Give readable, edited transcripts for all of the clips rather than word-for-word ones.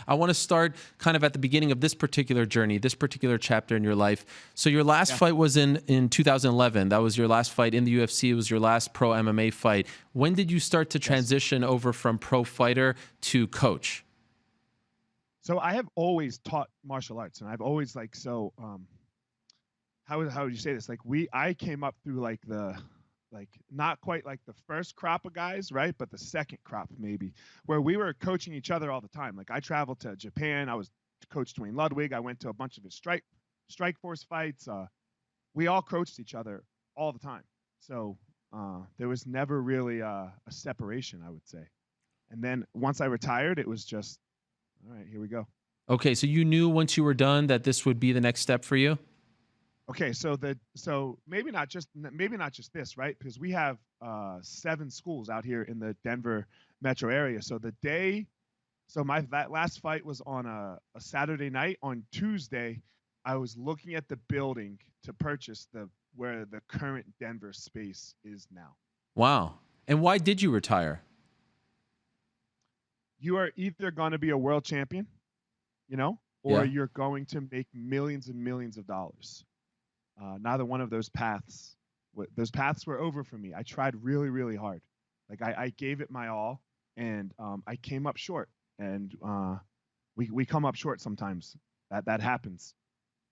I want to start kind of at the beginning of this particular journey, this particular chapter in your life. So your last Yeah. fight was in 2011. That was your last fight in the UFC. It was your last pro MMA fight. When did you start to Yes. transition over from pro fighter to coach? So I have always taught martial arts, and I've always like how would you say this? Like I came up through like not quite like the first crop of guys, right? But the second crop maybe, where we were coaching each other all the time. Like I traveled to Japan. I was coach Dwayne Ludwig. I went to a bunch of his strike force fights. We all coached each other all the time. So there was never really a separation, I would say. And then once I retired, it was just all right. Here we go. Okay, so you knew once you were done that this would be the next step for you? Okay, so maybe not just this, right? Because we have 7 schools out here in the Denver metro area. So that last fight was on a Saturday night. On Tuesday, I was looking at the building to purchase where the current Denver space is now. Wow. And why did you retire? You are either going to be a world champion, or Yeah. you're going to make millions and millions of dollars. Neither one of those paths were over for me. I tried really, really hard. Like I gave it my all, and I came up short. And we come up short sometimes. That happens.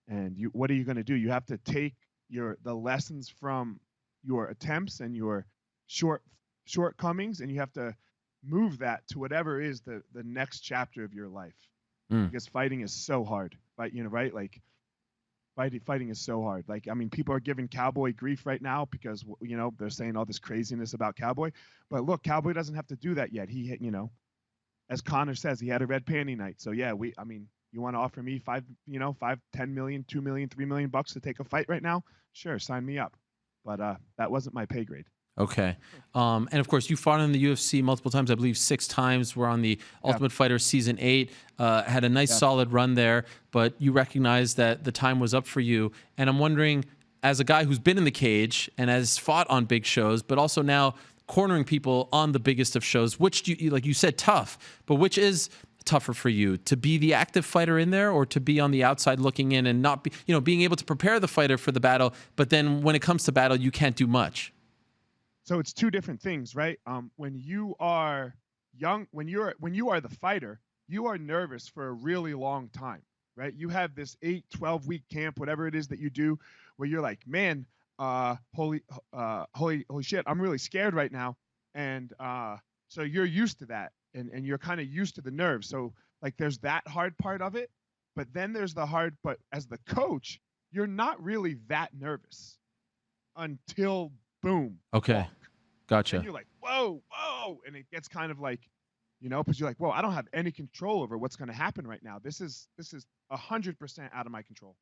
And what are you going to do? You have to take the lessons from your attempts and your shortcomings, and you have to move that to whatever is the next chapter of your life. Mm. Because fighting is so hard. Right? Like fighting is so hard. Like, I mean, people are giving Cowboy grief right now because, they're saying all this craziness about Cowboy. But look, Cowboy doesn't have to do that yet. As Connor says, he had a red panty night. So yeah, you want to offer me 10 million, 2 million, 3 million bucks to take a fight right now? Sure, sign me up. But that wasn't my pay grade. Okay. And of course, you fought in the UFC multiple times, I believe 6 times. We're on the Yeah. Ultimate Fighter Season 8. Had a nice, Yeah. solid run there, but you recognized that the time was up for you. And I'm wondering, as a guy who's been in the cage and has fought on big shows, but also now cornering people on the biggest of shows, which, like you said, tough, but which is tougher for you, to be the active fighter in there or to be on the outside looking in and not be, being able to prepare the fighter for the battle, but then when it comes to battle, you can't do much? So it's two different things, right? When you are young, when you are the fighter, you are nervous for a really long time, right? You have this 8-12 week camp, whatever it is that you do, where you're like, man, holy shit, I'm really scared right now. And so you're used to that, and you're kind of used to the nerves. So like, there's that hard part of it, but then there's but as the coach, you're not really that nervous until boom, Okay. walk. Then Gotcha. you're like, whoa, whoa. And it gets kind of like, because you're like, whoa, I don't have any control over what's going to happen right now. This is 100% out of my control.